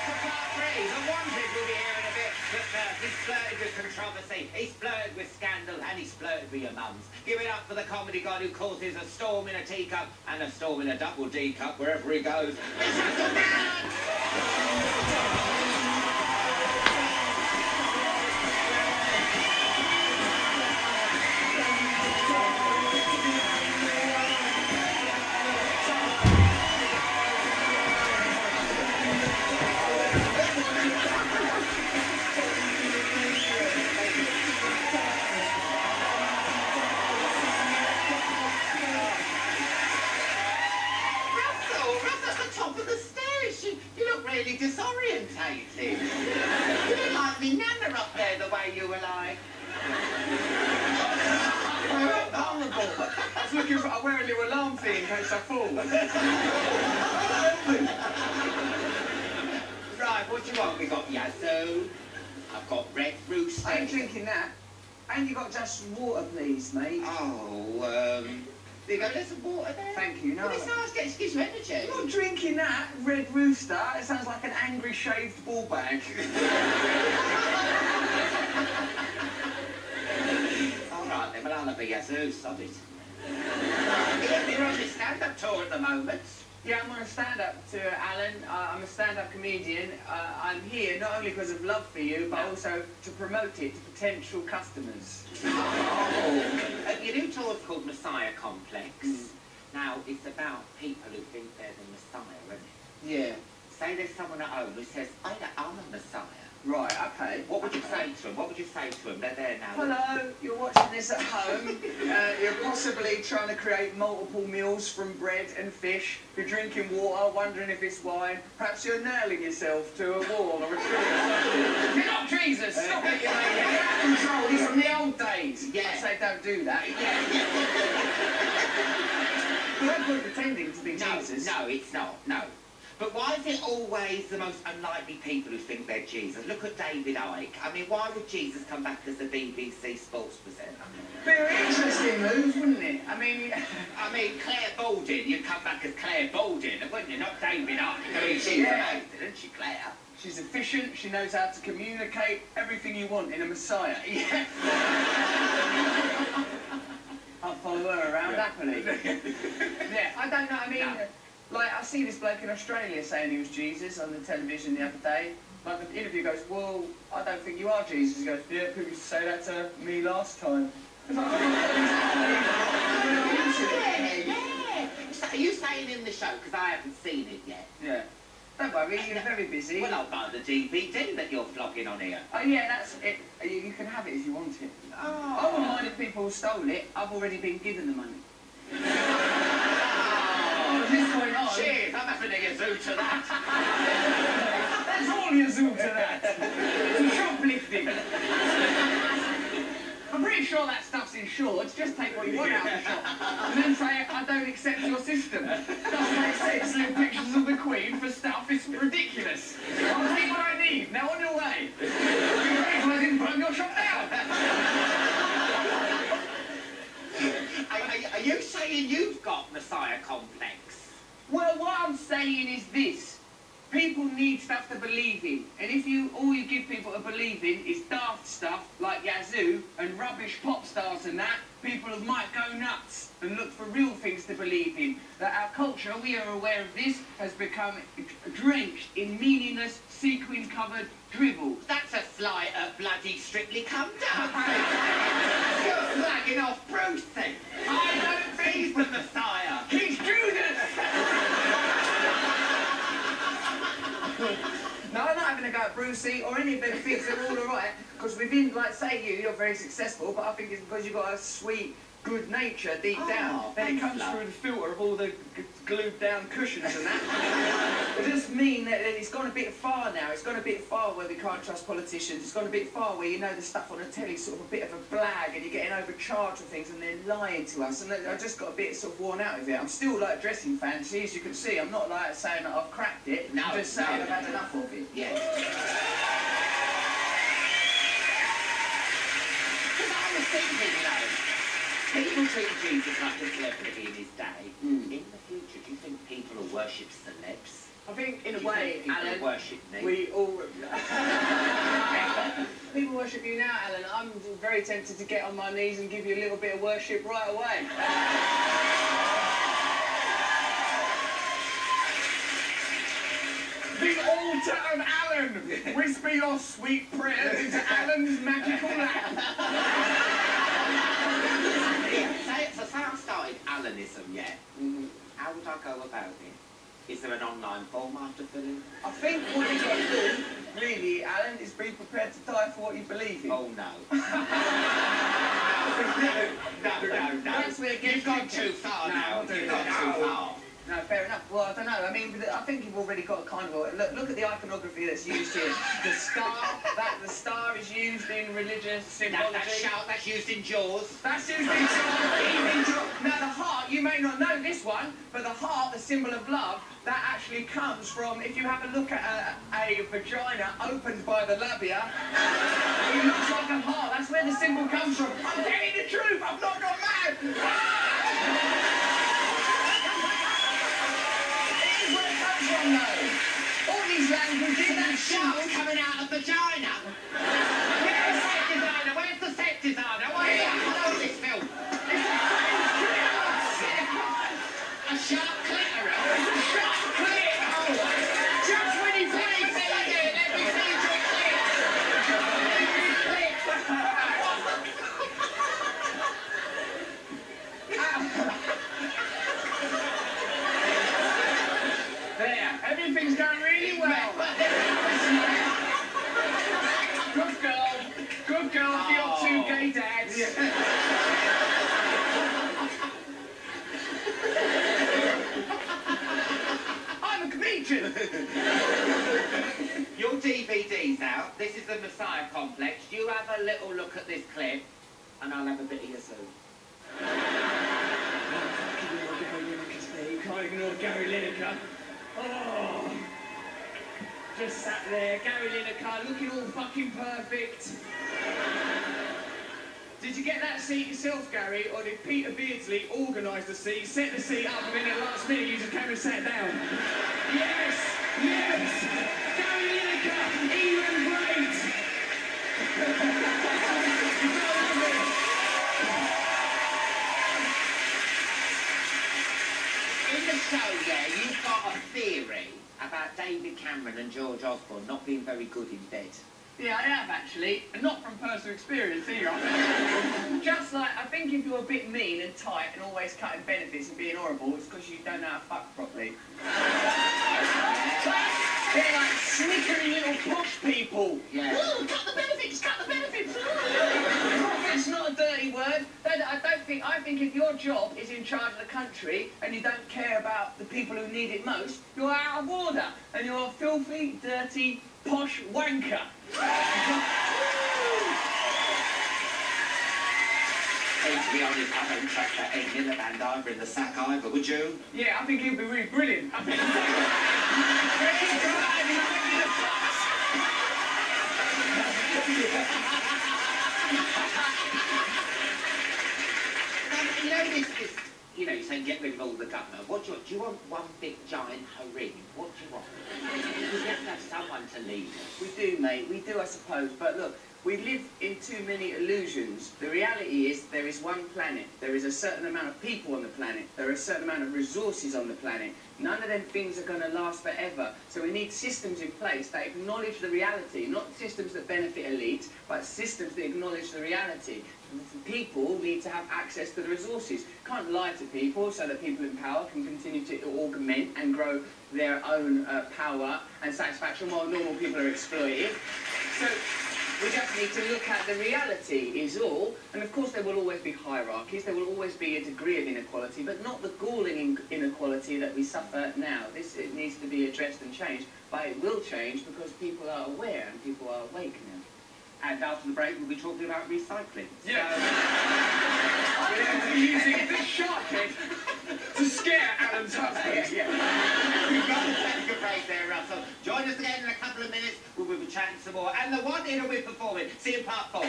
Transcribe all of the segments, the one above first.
The Wanted will be here in a bit, but he's flirted with controversy, he's flirted with scandal, and he's flirted with your mums. Give it up for the comedy god who causes a storm in a teacup and a storm in a double D cup wherever he goes. It's Mr. really disorientated. You didn't like me Nana up there the way you were like. Horrible. I was looking for, I wear a little alarm thing in case I fall. Right, what do you want? We got Yazoo. I've got Red Rooster. I ain't drinking that. Ain't you got just some water, please, mate? Oh, there you go, there's some water there. Thank you, no. But it's nice, it gives you energy. I'm not drinking that, Red Rooster. It sounds like an angry shaved ball bag. All right then, well, I'll have a Yazoo, sod it. You're on this stand-up tour at the moment. Yeah, I'm on a stand-up tour, Alan. I'm a stand-up comedian. I'm here not only because of love for you, but also to promote it to potential customers. Oh. Your new tour's called Messiah Complex. Now, it's about people who think they're the Messiah, isn't it? Yeah. Say there's someone at home who says, I'm a Messiah. Right, okay. What would you say to them? What would you say to them? They're there now. Hello, you're watching this at home. You're possibly trying to create multiple meals from bread and fish. You're drinking water, wondering if it's wine. Perhaps you're nailing yourself to a wall or a tree. You're not Jesus! Stop it, you mate. You're out of control. He's from the old days. Yeah. I say don't do that. Yeah. Don't put pretending to be Jesus. No, it's not. No. But why is it always the most unlikely people who think they're Jesus? Look at David Icke. I mean, why would Jesus come back as a BBC sports presenter? Very interesting move, wouldn't it? I mean, Claire Baldwin, you'd come back as Claire Baldwin, wouldn't you? Not David Icke. I mean, she's amazing, isn't she, Claire? She's efficient, she knows how to communicate, everything you want in a Messiah. Yeah. I'll follow her around happily. Yeah, I don't know, I mean... No. Like, I see this bloke in Australia saying he was Jesus on the television the other day. Like, the interview goes, well, I don't think you are Jesus. He goes, yeah, people used to say that to me last time. Yeah. Are you saying in the show, because I haven't seen it yet? Yeah. Don't worry, you're very busy. Well, I'll buy the DVD that you're vlogging on here. Oh, yeah, that's it. You can have it if you want it. Oh. I wouldn't mind if people stole it. I've already been given the money. Cheers, I'm having a Yazoo to that. That's all Yazoo to that. It's shoplifting. I'm pretty sure that stuff's insured. Just take what you want out of the shop. And then say, I don't accept your system. Doesn't make sense. Little pictures of the Queen for stuff. It's ridiculous. I'll take what I need. Now on your way. Be grateful I didn't burn your shop down. Are you saying you've got Messiah complex? Well, what I'm saying is this. People need stuff to believe in. And if all you give people to believe in is daft stuff like Yazoo and rubbish pop stars and that, people might go nuts and look for real things to believe in. That our culture, we are aware of this, has become drenched in meaningless, sequin-covered dribble. That's a slight at bloody Strictly Come Down. You're slagging off Brucey. I don't think he's the Messiah. He's Judas! No, I'm not having a go at Brucey or any of them things. They're all alright. Because within, like, say you're very successful, but I think it's because you've got a sweet, good nature deep down. Then it comes through the filter of all the glued down cushions and that. It does mean that it's gone a bit far now. It's gone a bit far where we can't trust politicians. It's gone a bit far where you know the stuff on the telly's sort of a bit of a blag and you're getting overcharged for things and they're lying to us. And I just got a bit sort of worn out of it. I'm still like dressing fancy, as you can see. I'm not like saying that I've cracked it. No, I'm just saying I've had enough of it. Yeah. Because I was thinking, you know, people treat Jesus like a celebrity in his day. In the future, do you think people will worship celebs? I think, in a way, Alan, worship me. we all... People worship you now, Alan. I'm very tempted to get on my knees and give you a little bit of worship right away. The altar of Alan! Whisper your sweet prayers into Alan's magical lap. So say I've started Alanism yet. How would I go about it? Is there an online form I have to fill in? I think what you've got to do, really, Alan, is be prepared to die for what you believe in. Oh, no. No. That's where it gets You've gone too far now. You've gone too far. No, fair enough. Well, I don't know. I mean, I think you've already got a kind of a... Look at the iconography that's used here. The star is used in religious symbology. That's used in Jaws. That's used in Jaws. Now, the heart, you may not know this one, but the heart, the symbol of love, that actually comes from, if you have a look at a vagina opened by the labia, it looks like a heart. That's where the symbol comes from. I'm telling the truth. I've not gone mad. All these languages, that shark coming out of vagina. Where's the set designer? Where's the set designer? Where's that? I know this film. A shark clitoris. A shark clitoris. Just when he plays it, let me see your clit. There, everything's going really well. Good girl for your two gay dads. I'm a comedian. Your DVD's out. This is the Messiah Complex. You have a little look at this clip, and I'll have a bit of your soup. You can't ignore Gary Lineker. Oh, just sat there, Gary Lineker, looking all fucking perfect. Did you get that seat yourself, Gary, or did Peter Beardsley organise the seat, set the seat up, and then at last minute you just came and sat down? Yes! Gary Lineker, even great! In the show, yeah, you've got a theory about David Cameron and George Osborne not being very good in bed. Yeah, I have actually, and not from personal experience either. Just like, I think if you're a bit mean and tight and always cutting benefits and being horrible, it's because you don't know how to fuck properly. They're like snickery little posh people. Yeah. Ooh, cut the benefits, cut the benefits. It's not a dirty word. I think if your job is in charge of the country and you don't care about the people who need it most, you're out of order and you're a filthy, dirty, posh wanker. Hey, to be honest, I don't trust that Ed Miliband either in the sack either, would you? Yeah, I think he'll be really brilliant. I think You know this, you know, you're saying get rid of all the government. What do you want? Do you want one big giant harem? What do you want? Because you have to have someone to lead us. we do, mate. We do, I suppose. But look, we live in too many illusions. The reality is there is one planet. There is a certain amount of people on the planet. There are a certain amount of resources on the planet. None of them things are going to last forever. So we need systems in place that acknowledge the reality. Not systems that benefit elites, but systems that acknowledge the reality. People need to have access to the resources. Can't lie to people so that people in power can continue to augment and grow their own power and satisfaction while normal people are exploited. So we just need to look at the reality is all. And of course there will always be hierarchies, there will always be a degree of inequality, but not the galling inequality that we suffer now. It needs to be addressed and changed, but it will change because people are aware and people are awake now. And after the break, we'll be talking about recycling. Yeah. I'm going to be using this shark head to scare Alan's husband. Yeah. We've got to take a break there, Russell. Join us again in a couple of minutes. We'll be chatting some more. And the one in will be performing. See you in part 4.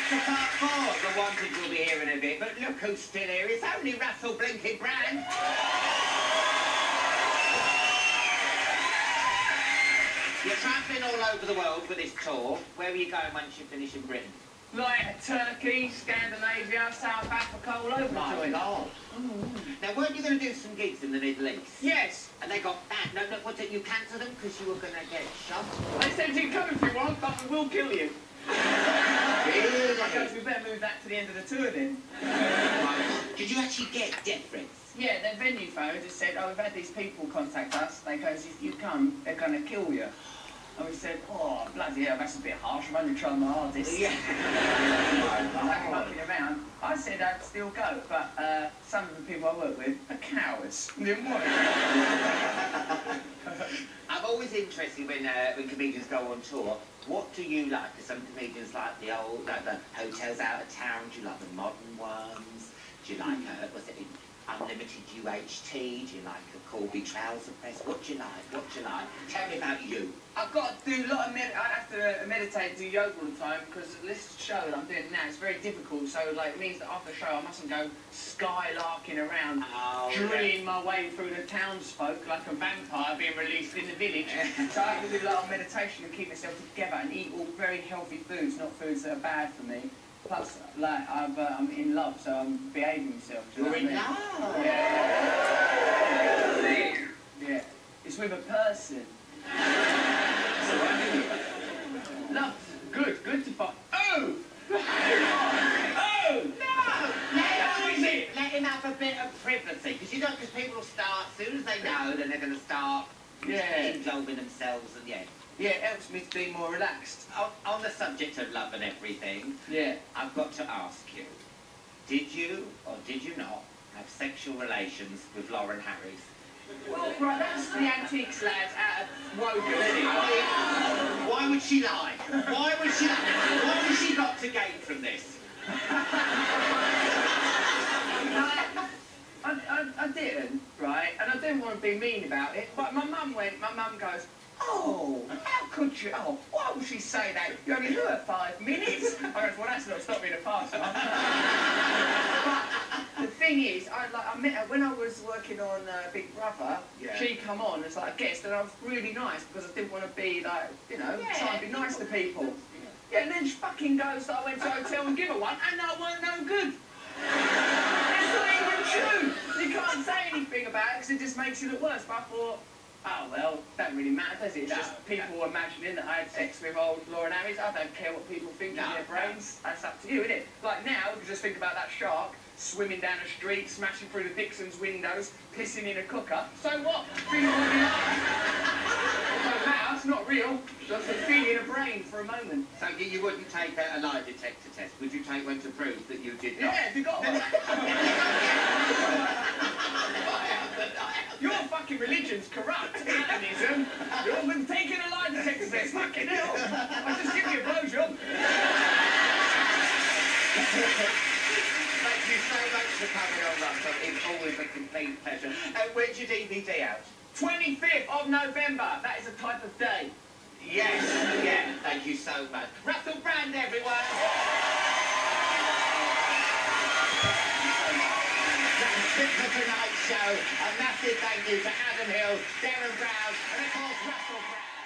back to part 4. The Wanted will be here in a bit, but look who's still here. It's only Russell Blinking Brand. You're travelling all over the world with this tour. Where are you going once you finish in Britain? Like Turkey, Scandinavia, South Africa, all over the My God. Now, weren't you going to do some gigs in the Middle East? Yes. And they got that. No, what did you cancel them because you were going to get shot? They said you come if you want, but we will kill you. Really? I guess we better move that to the end of the tour then. Did you actually get death threats? Yeah, their venue phone just said, oh, we've had these people contact us. They go, if you come, they're going to kill you. And we said, oh, bloody hell, that's a bit harsh. I'm only trying my hardest. Yeah. I'm mucking around. I said I'd still go, but some of the people I work with are cowards. I'm always interested when comedians go on tour. What do you like? Because some comedians like the hotels out of town. Do you like the modern ones? Do you like, was it unlimited UHT? Do you like a Corby trouser press? What do you like? What do you like? Tell me about you. I've got to do a lot of I have to meditate and do yoga all the time because this show that I'm doing now is very difficult. So like it means that after the show I mustn't go skylarking around, drilling my way through the townsfolk like a vampire being released in the village. So I have to do a lot of meditation and keep myself together and eat all very healthy foods, not foods that are bad for me. Plus, like, I'm in love, so I'm behaving myself. You're in love? Yeah. Yeah. It's with a person. So love's good. Good to fuck. Oh! Oh! No! Let him have a bit of privacy. Because you don't, because people will start, as soon as they know, then they're going to start involving themselves and Yeah, it helps me to be more relaxed. On the subject of love and everything, I've got to ask you, did you or did you not have sexual relations with Lauren Harris? Well, right, that's the antiques lads out of Wogan, isn't it? Why would she lie? Why would she lie? What has she got to gain from this? I didn't, right? And I didn't want to be mean about it, but my mum goes, oh, how could you? Oh, why would she say that? You only knew her 5 minutes. I goes, well, that's not stopping a fast one. But the thing is, I met her when I was working on Big Brother. Yeah. She come on as like a guest, and I was really nice because I didn't want to be like, you know, trying to be nice to people. Yeah, and then she fucking goes that I went to a hotel and give her one, and I weren't no good. That's not even true. You can't say anything about it because it just makes you look worse. But I thought, oh, well, don't really matter, does it? It's just people imagining that I had sex with old Lauren Harris. I don't care what people think in their brains. That's up to you, isn't it? Like now, you can just think about that shark swimming down a street, smashing through the Dixon's windows, pissing in a cooker. So what? Think what you like. It doesn't matter, it's not real. Just a feeling in a brain for a moment. So you wouldn't take a lie detector test? Would you take one to prove that you did not? Yeah, if you got one. Your fucking religion's corrupt. Atomism. You're even taking a lie detector test. Fucking hell. I'll just give you a blowjob. Thank you so much for coming on, Russell. It's always a complete pleasure. When's your DVD out? 25th of November. That is a type of day. Yes, yeah. Thank you so much. Russell Brand, everyone. That's it for tonight's show. A massive thank you to Adam Hill, Darren Brown, and of course Russell Brand.